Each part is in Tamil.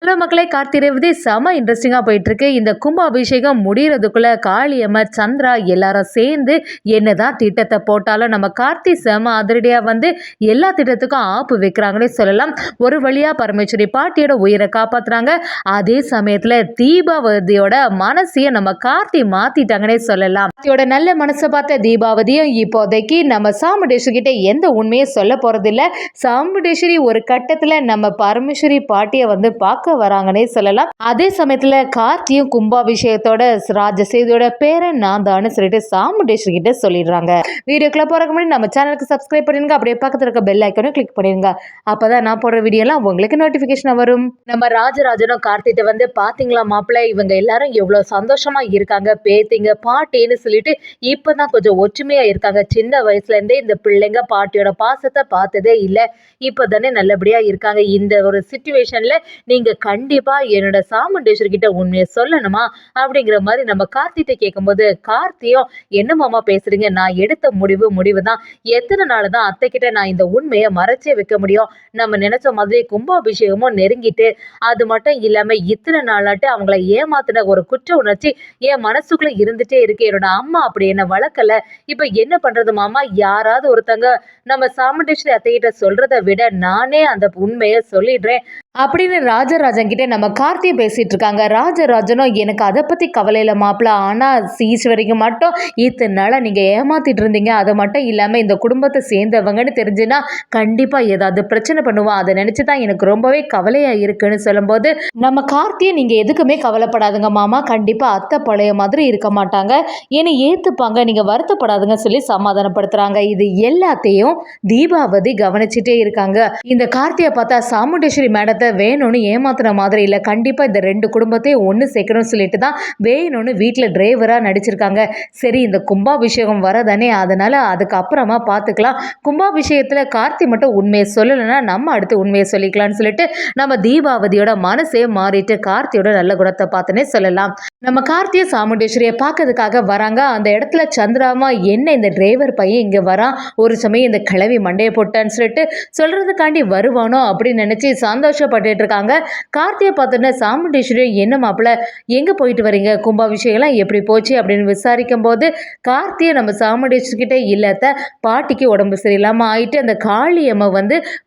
ஹலோ மக்களே, கார்த்தி ரேவதி செம இன்ட்ரெஸ்டிங்காக போயிட்டுருக்கு. இந்த கும்பாபிஷேகம் முடிகிறதுக்குள்ளே காளியம்மர், சந்திரா எல்லாரும் சேர்ந்து என்னதான் திட்டத்தை போட்டாலும் நம்ம கார்த்தி செம அதிரடியாக எல்லா திட்டத்துக்கும் ஆப்பு வைக்கிறாங்கன்னே சொல்லலாம். ஒரு வழியாக பரமேஸ்வரி பாட்டியோட உயிரை காப்பாற்றுறாங்க. அதே சமயத்தில் தீபாவதியோட மனசையும் நம்ம கார்த்தி மாற்றிட்டாங்கன்னே சொல்லலாம். கார்த்தியோட நல்ல மனசை பார்த்த தீபாவதியும் இப்போதைக்கு நம்ம சாமுண்டேஸ்வரி எந்த உண்மையும் சொல்ல போகிறதில்ல. சாமுண்டேஸ்வரி ஒரு கட்டத்தில் நம்ம பரமேஸ்வரி பாட்டியை பார்க்க வராங்கன்னே சொல்லலாம். அதே சமயத்துல கார்த்தியும் கும்பாபிஷேகத்தோட ராஜசேதியோட பேரன் நான் தான் சொல்லிட்டு சாமுண்டேஸ்வரி கிட்ட சொல்லிடுறாங்க. வீடியோக்குள்ள போறதுக்கு முன்னாடி நம்ம சேனலுக்கு சப்ஸ்கிரைப் பண்ணிருங்க. அப்படியே பக்கத்துல இருக்க பெல் ஐக்கனும் கிளிக் பண்ணிருங்க. அப்பதான் நான் போடுற வீடியோ எல்லாம் உங்களுக்கு நோட்டிபிகேஷன் வரும். நம்ம ராஜராஜனும் கார்த்திட்ட பாத்தீங்களா மாப்பிள்ளை, இவங்க எல்லாரும் எவ்வளவு சந்தோஷமா இருக்காங்க, பேத்திங்க பாட்டின்னு சொல்லிட்டு இப்பதான் கொஞ்சம் ஒற்றுமையா இருக்காங்க. சின்ன வயசுல இருந்தே இந்த பிள்ளைங்க பாட்டியோட பாசத்தை பார்த்ததே இல்லை, இப்பதானே நல்லபடியா இருக்காங்க. இந்த ஒரு சிச்சுவேஷன்ல நீங்க கண்டிப்பா என்னோட சாமுண்டேஸ்வரி கிட்ட உண்மையை சொல்லணுமா அப்படிங்கிற மாதிரி நம்ம கார்த்திட்ட கேட்கும்போது, கார்த்தியும் என்ன மாமா பேசுறீங்க, நான் எடுத்த முடிவு தான். எத்தனை நாள் தான் அத்தை கிட்ட நான் இந்த உண்மையை மறைச்சே வைக்க முடியும்? நம்ம நினைச்ச மாதிரி கும்பாபிஷேகமும் நெருங்கிட்டு, அது மட்டும் இல்லாம இத்தனை நாளாட்டு அவங்கள ஏமாத்தின ஒரு குற்ற உணர்ச்சி என் மனசுக்குள்ள இருந்துட்டே இருக்கு. என்னோட அம்மா அப்படி என்ன வளர்க்கல, இப்ப என்ன பண்றது மாமா? யாராவது ஒருத்தங்க நம்ம சாமுண்டேஸ்வரி அத்தை கிட்ட சொல்றதை விட நானே அந்த உண்மையை சொல்லிடுறேன் அப்படின்னு ராஜராஜன் கிட்ட நம்ம கார்த்தியை பேசிட்டு இருக்காங்க. ராஜராஜனும் எனக்கு அதை பத்தி கவலை இல்லை மாப்பிள்ள, ஆனா ஈஸ்வரிக்கு மட்டும் இத்தனை நாளா நீங்க ஏமாத்திட்டு இருந்தீங்க, அது மட்டும் இல்லாம இந்த குடும்பத்தை சேர்ந்தவங்கன்னு தெரிஞ்சுன்னா கண்டிப்பா ஏதாவது பிரச்சனை பண்ணுவான், அதை நினைச்சுதான் எனக்கு ரொம்பவே கவலையா இருக்குன்னு சொல்லும்போது, நம்ம கார்த்தியை நீங்க எதுக்குமே கவலைப்படாதுங்க மாமா, கண்டிப்பா அத்தை பழைய மாதிரி இருக்க மாட்டாங்க, என்னை ஏத்துப்பாங்க, நீங்க வருத்தப்படாதுங்க சொல்லி சமாதானப்படுத்துறாங்க. இது எல்லாத்தையும் தீபாவதி கவனிச்சுட்டே இருக்காங்க. இந்த கார்த்தியை பார்த்தா சாமுண்டேஸ்வரி மேடத்தை வேணும்னு ஏமாத்துற மாதிரி இல்லை, கண்டிப்பா இந்த ரெண்டு குடும்பத்தையும் ஒன்று சேர்க்கணும்னு சொல்லிட்டு தான் வேணும்னு வீட்டில் டிரைவரா நடிச்சிருக்காங்க. சரி, இந்த கும்பாபிஷேகம் வரதானே, அதனால அதுக்கப்புறமா பார்த்துக்கலாம், கும்பாபிஷேகத்தில் கார்த்தி மட்டும் உண்மையை சொல்லலைன்னா நம்ம அடுத்து உண்மையை சொல்லிக்கலாம்னு சொல்லிட்டு நம்ம தீபாவதியோட மனசே மாறிட்டு கார்த்தியோட நல்ல குணத்தை பார்த்துன்னே சொல்லலாம். நம்ம கார்த்தியை சாமுண்டேஸ்வரியை பார்க்கறதுக்காக வராங்க. அந்த இடத்துல சந்திராமா என்ன இந்த டிரைவர் பையன் இங்கே வரான், ஒரு சமயம் இந்த கிளவி மண்டையை போட்டான்னு சொல்லிட்டு சொல்றதுக்காண்டி வருவானோ அப்படின்னு நினைச்சு சந்தோஷப்பட்டு இருக்காங்க. கார்த்தியை பார்த்தோன்னா சாமுண்டேஸ்வரி என்ன மாப்பிள்ள எங்கே போயிட்டு வரீங்க, கும்பாபிஷேகம்லாம் எப்படி போச்சு அப்படின்னு விசாரிக்கும் போது, கார்த்தியை நம்ம சாமுண்டேஸ்வரி கிட்டே இல்லாத பாட்டிக்கு உடம்பு சரியில்லாமல் ஆயிட்டு அந்த காளியம்மை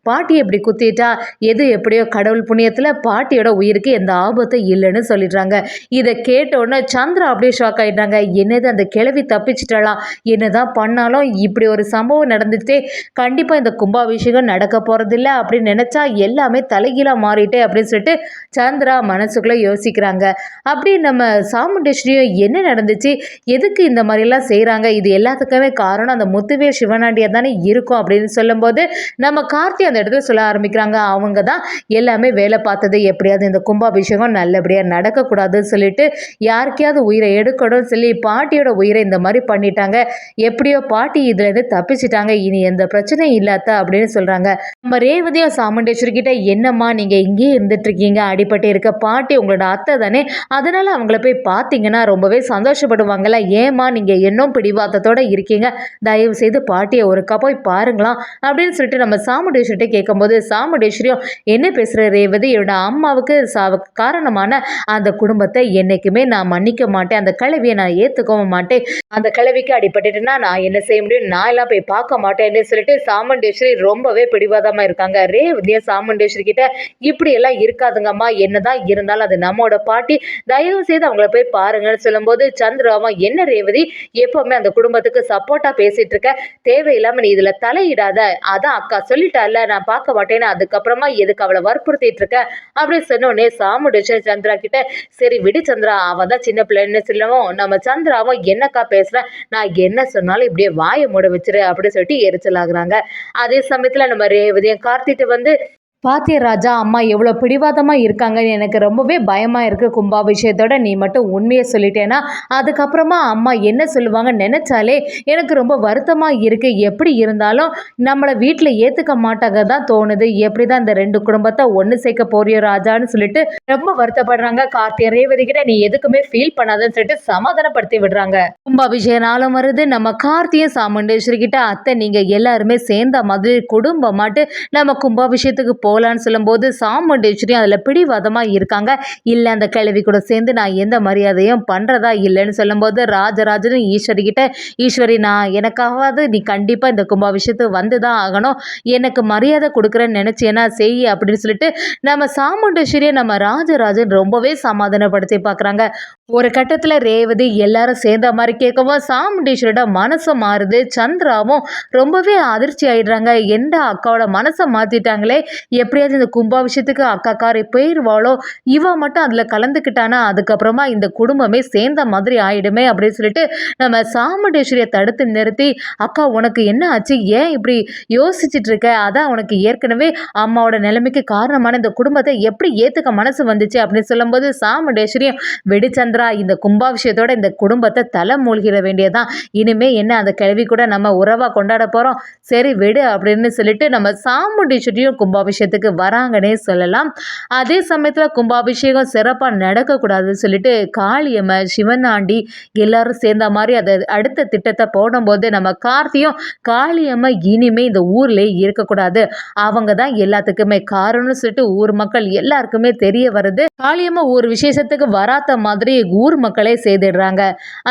பாட்டியை எப்படி குத்திட்டா, எது எப்படியோ கடவுள் புண்ணியத்தில் பாட்டியோட உயிருக்கு எந்த ஆபத்தும் இல்லைன்னு சொல்லிடுறாங்க. இதை கேட்டோன்னே சந்திரா அப்படியே ஷாக் ஆகிட்டாங்க. என்னது அந்த கிழவி தப்பிச்சிட்டாளா, என்னதான் பண்ணாலும் இப்படி ஒரு சம்பவம் நடந்துட்டே, கண்டிப்பாக இந்த கும்பாபிஷேகம் நடக்க போகிறதில்ல அப்படின்னு நினச்சா எல்லாமே தலைகீழாக மாறிட்டே அப்படின்னு சொல்லிட்டு சந்திரா மனசுக்குள்ளே யோசிக்கிறாங்க. அப்படி நம்ம சாமுண்டேஸ்வரியும் என்ன நடந்துச்சு, எதுக்கு இந்த மாதிரிலாம் செய்கிறாங்க, இது எல்லாத்துக்குமே காரணம் அந்த முத்துவேல் சிவனாண்டியாக தானே இருக்கும் அப்படின்னு சொல்லும்போது, நம்ம கார்த்தி அந்த இடத்துல சொல்ல ஆரம்பிக்கிறாங்க. அவங்க தான் எல்லாமே வேலை பார்த்தது, எப்படியாவது இந்த கும்பாபிஷேகம் நல்லபடியாக நடக்கக்கூடாதுன்னு சொல்லிட்டு யாருக்கையாவது உயிரை எடுக்கணும்னு சொல்லி பாட்டியோட உயிரை இந்த மாதிரி பண்ணிட்டாங்க. எப்படியோ பாட்டி இதுலேருந்து தப்பிச்சிட்டாங்க, இனி எந்த பிரச்சனையும் இல்லாத அப்படின்னு சொல்கிறாங்க. நம்ம ரேவதியும் சாமுண்டேஸ்வரி கிட்ட என்னம்மா நீங்கள் இங்கேயே இருந்துட்டு இருக்கீங்க, அடிப்பட்டு இருக்க பாட்டி உங்களோட அத்தை தானே, அதனால அவங்கள போய் பார்த்தீங்கன்னா ரொம்பவே சந்தோஷப்படுவாங்கல்ல, ஏமா நீங்கள் இன்னும் பிடிவாதத்தோடு இருக்கீங்க, தயவு செய்து பாட்டியை ஒருக்கா போய் பாருங்களாம் அப்படின்னு சொல்லிட்டு நம்ம சாமுண்டேஸ்வரிட்ட கேட்கும்போது, சாமுண்டேஸ்வரியும் என்ன பேசுகிற ரேவதி, என்னோட அம்மாவுக்கு காரணமான அந்த குடும்பத்தை என்னைக்குமே நான் மன்னிக்க மாட்டேன், அந்த கிழவியை நான் ஏற்றுக்கவும் மாட்டேன், அந்த கிழவிக்கு அடிப்பட்டுட்டுன்னா நான் என்ன செய்ய முடியும், நான் எல்லாம் போய் பார்க்க மாட்டேன்னு சொல்லிட்டு சாமுண்டேஸ்வரி ரொம்பவே பிடிவாதமாக இருக்காங்க. ரேவதியை சாமுண்டேஸ்வரி கிட்ட இப்படி எல்லாம் இருக்காதுங்கம்மா, என்னதான் இருந்தாலும் அது நம்மோட பாட்டி, தயவு செய்து அவங்கள போய் பாருங்கன்னு சொல்லும்போது, சந்திராமா என்ன ரேவதி எப்பவுமே அந்த குடும்பத்துக்கு சப்போர்ட்டா பேசிட்டு இருக்க, தேவையில்லாம நீ இதுல தலையிடாத, அதான் அக்கா சொல்லிட்டால நான் பார்க்க மாட்டேன்னு, அதுக்கப்புறமா எதுக்கு அவளை வற்புறுத்திட்டு இருக்க அப்படின்னு சொன்னோடனே சாமுண்டேஸ்வரி சந்திரா கிட்ட சரி விடு சந்திரா, அவன் தான் சின்ன பிள்ளைன்னு சொல்லவும், நம்ம சந்திராவும் என்னக்கா பேசுறேன், நான் என்ன சொன்னாலும் இப்படியே வாயை மூட வச்சிரு அப்படின்னு சொல்லிட்டு எரிச்சல் ஆகுறாங்க. அதே சமயத்துல நம்ம ரேவதியும் கார்த்திட்டு பாத்திய ராஜா, அம்மா எவ்வளோ பிடிவாதமாக இருக்காங்கன்னு எனக்கு ரொம்பவே பயமாக இருக்குது, கும்பாபிஷேகத்தோட நீ மட்டும் உண்மையை சொல்லிட்டேன்னா அதுக்கப்புறமா அம்மா என்ன சொல்லுவாங்கன்னு நினச்சாலே எனக்கு ரொம்ப வருத்தமாக இருக்குது, எப்படி இருந்தாலும் நம்மளை வீட்டில் ஏற்றுக்க மாட்டாங்க தான் தோணுது, எப்படி தான் இந்த ரெண்டு குடும்பத்தை ஒன்று சேர்க்க போறியோ ராஜான்னு சொல்லிட்டு ரொம்ப வருத்தப்படுறாங்க. கார்த்திகை ரேவதி கிட்ட நீ எதுக்குமே ஃபீல் பண்ணாதன்னு சொல்லிட்டு சமாதானப்படுத்தி விடுறாங்க. கும்பாபிஷேக நாளும் வருது. நம்ம கார்த்தியும் சாமுண்டேஸ்வரி கிட்ட அத்தை நீங்கள் எல்லாருமே சேர்ந்த மாதிரி குடும்பமாட்டு நம்ம கும்பாபிஷேகத்துக்கு போகலான்னு சொல்லும்போது சாமுண்டேஸ்வரி அதில் பிடிவாதமாக இருக்காங்க. இல்லை அந்த கிழவி கூட சேர்ந்து நான் எந்த மரியாதையும் பண்ணுறதா இல்லைன்னு சொல்லும்போது ராஜராஜனும் ஈஸ்வரி கிட்ட, ஈஸ்வரி நான் எனக்காவது நீ கண்டிப்பாக இந்த கும்பாபிஷேகத்துக்கு வந்து தான் ஆகணும், எனக்கு மரியாதை கொடுக்குறேன்னு நினச்சேன்னா செய் அப்படின்னு சொல்லிட்டு நம்ம சாமுண்டேஸ்வரியை நம்ம ராஜராஜன் ரொம்பவே சமாதானப்படுத்தி பார்க்குறாங்க. ஒரு கட்டத்தில் ரேவதி எல்லாரும் சேர்ந்த மாதிரி கேட்கவும் சாமுண்டீஸ்வரோட மனசு மாறுது. சந்திராவும் ரொம்பவே அதிர்ச்சி ஆயிடுறாங்க. எந்த அக்காவோட மனசை மாற்றிட்டாங்களே, எப்படியாவது இந்த கும்பாபிஷேகத்துக்கு அக்காக்காரி போயிடுவாளோ, இவ மட்டும் அதில் கலந்துக்கிட்டானா அதுக்கப்புறமா இந்த குடும்பமே சேர்ந்த மாதிரி ஆயிடுமே அப்படின்னு சொல்லிட்டு நம்ம சாமுண்டீஸ்வரியை தடுத்து நிறுத்தி, அக்கா உனக்கு என்ன ஆச்சு, ஏன் இப்படி யோசிச்சுட்டு இருக்க, அதான் உனக்கு ஏற்கனவே அம்மாவோட நிலைமைக்கு காரணமான இந்த குடும்பத்தை எப்படி ஏற்றுக்க மனசு வந்துச்சு அப்படின்னு சொல்லும்போது சாமுண்டீஸ்வரியும் வெடிச்சந்திர இந்த கும்பாபிஷேகத்தோட இந்த குடும்பத்தை தலை மூழ்கிட வேண்டியதான், இனிமே என்ன அந்த கிழவி கூட நம்ம உறவா கொண்டாட போறோம், சரி விடு அப்படின்னு சொல்லிட்டு நம்ம சாமுண்டீஸ்வரியும் கும்பாபிஷேகத்துக்கு வராங்கன்னே சொல்லலாம். அதே சமயத்தில் கும்பாபிஷேகம் சிறப்பாக நடக்கக்கூடாதுன்னு சொல்லிட்டு காளியம்மை சிவனாண்டி எல்லாரும் சேர்ந்த மாதிரி அதை அடுத்த திட்டத்தை போடும்போது நம்ம கார்த்தியும் காளியம்மை இனிமே இந்த ஊர்லேயே இருக்கக்கூடாது, அவங்க தான் எல்லாத்துக்குமே காரணம்னு சொல்லிட்டு ஊர் மக்கள் எல்லாருக்குமே தெரிய வருது. காளியம்மை ஒரு விசேஷத்துக்கு வராத மாதிரி ஊர் மக்களே செய்திடுறாங்க.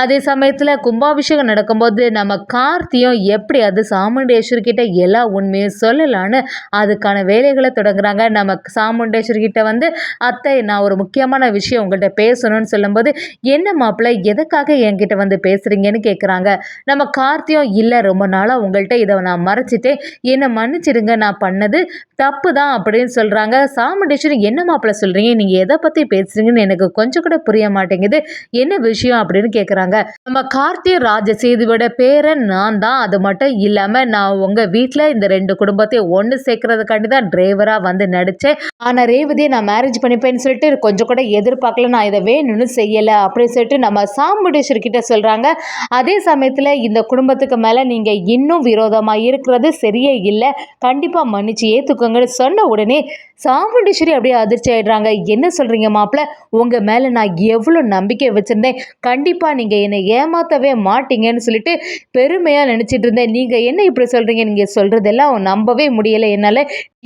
அதே சமயத்தில் கும்பாபிஷேகம் நடக்கும்போது நம்ம கார்த்தியும் எப்படி அது சாமுண்டேஸ்வரி கிட்ட எல்லா உண்மையும் சொல்லலான்னு அதுக்கான வேலைகளை தொடங்குறாங்க. நம்ம சாமுண்டேஸ்வரி கிட்ட வந்து அத்தை நான் ஒரு முக்கியமான விஷயம் உங்கள்கிட்ட பேசணும்னு சொல்லும்போது, என்ன மாப்பிள்ளை எதுக்காக என்கிட்ட வந்து பேசுறீங்கன்னு கேட்குறாங்க. நம்ம கார்த்தியும் இல்லை ரொம்ப நாளாக உங்கள்கிட்ட இதை நான் மறைச்சிட்டேன், என்னை மன்னிச்சிடுங்க, நான் பண்ணது தப்பு தான் அப்படின்னு சொல்கிறாங்க. சாமுண்டேஸ்வரி என்ன மாப்பிள்ளை சொல்கிறீங்க, நீங்கள் எதை பற்றி பேசுகிறீங்கன்னு எனக்கு கொஞ்சம் கூட புரிய மாட்டேங்குது, என்ன விஷயம் அப்படின்னு கேட்குறாங்க. நம்ம கார்த்தி ராஜசேதுவோட பேரன் நான் தான், அது மட்டும் இல்லாமல் நான் உங்கள் வீட்டில் இந்த 2 குடும்பத்தையும் ஒன்று சேர்க்கறதுக்காண்டி தான் டிரைவராக வந்து நடித்தேன், ஆனால் ரேவதியை நான் மேரேஜ் பண்ணிப்பேன்னு சொல்லிட்டு கொஞ்சம் கூட எதிர்பார்க்கல, நான் இதை வேணும்னு செய்யலை அப்படின்னு சொல்லிட்டு நம்ம சாமுண்டேஸ்வரி கிட்ட சொல்கிறாங்க. அதே சமயத்தில் இந்த குடும்பத்துக்கு மேலே நீங்கள் இன்னும் விரோதமாக இருக்கிறது சரியே இல்லை, கண்டிப்பாக மன்னிச்சு ஏற்றுக்கோங்கன்னு சொன்ன உடனே சாமுண்டேஸ்வரி அப்படியே அதிர்ச்சி ஆயிடுறாங்க. என்ன சொல்கிறீங்க மாப்பிள்ள, உங்கள் மேலே நான் எவ்வளோ நம்பிக்கை வச்சுருந்தேன், கண்டிப்பாக நீங்கள் என்னை ஏமாற்றவே மாட்டீங்கன்னு சொல்லிட்டு பெருமையாக நினச்சிட்டு இருந்தேன், நீங்கள் என்ன இப்படி சொல்கிறீங்க, நீங்கள் சொல்கிறதெல்லாம் நம்பவே முடியலை என்னால்,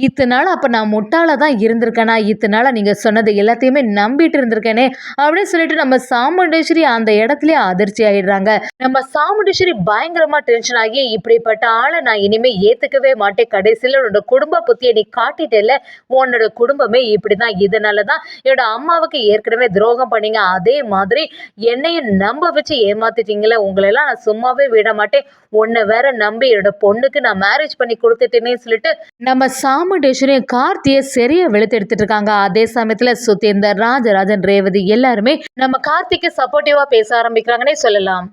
இத்தனால அப்போ நான் முட்டாளாக தான் இருந்திருக்கேனா, இத்தனால நீங்கள் சொன்னது எல்லாத்தையுமே நம்பிட்டு இருந்திருக்கேனே அப்படின்னு சொல்லிட்டு நம்ம சாமுண்டேஸ்வரி அந்த இடத்துல அதிர்ச்சி ஆயிடுறாங்க. நம்ம சாமுண்டேஸ்வரி பயங்கரமாக டென்ஷன் ஆகி, இப்படிப்பட்ட ஆளை நான் இனிமேல் ஏற்றுக்கவே மாட்டேன், கடைசியில் உன்னோட குடும்ப புத்தியை நீ காட்டிட்டேல, உன்னோட குடும்பமே இப்படி தான், இதனால தான் என்னோட அம்மாவுக்கு ஏற்கனவே துரோகம் பண்ணீங்க, அதே மாதிரி என்னையும் நம்ப வச்சு ஏமாத்திட்டீங்களே, உங்களெல்லாம் நான் சும்மாவே விட மாட்டேன், உன்னை வேற நம்பி என்னோட பொண்ணுக்கு நான் மேரேஜ் பண்ணி கொடுத்துட்டேனே சொல்லிட்டு நம்ம சாமுண்டேஸ்வரியும் கார்த்தியை சரியா வெளுத்து எடுத்துட்டு இருக்காங்க. அதே சமயத்துல சுத்தி இந்த ராஜராஜன் ரேவதி எல்லாருமே நம்ம கார்த்திக்கு சப்போர்ட்டிவா பேச ஆரம்பிக்கிறாங்கன்னே சொல்லலாம்.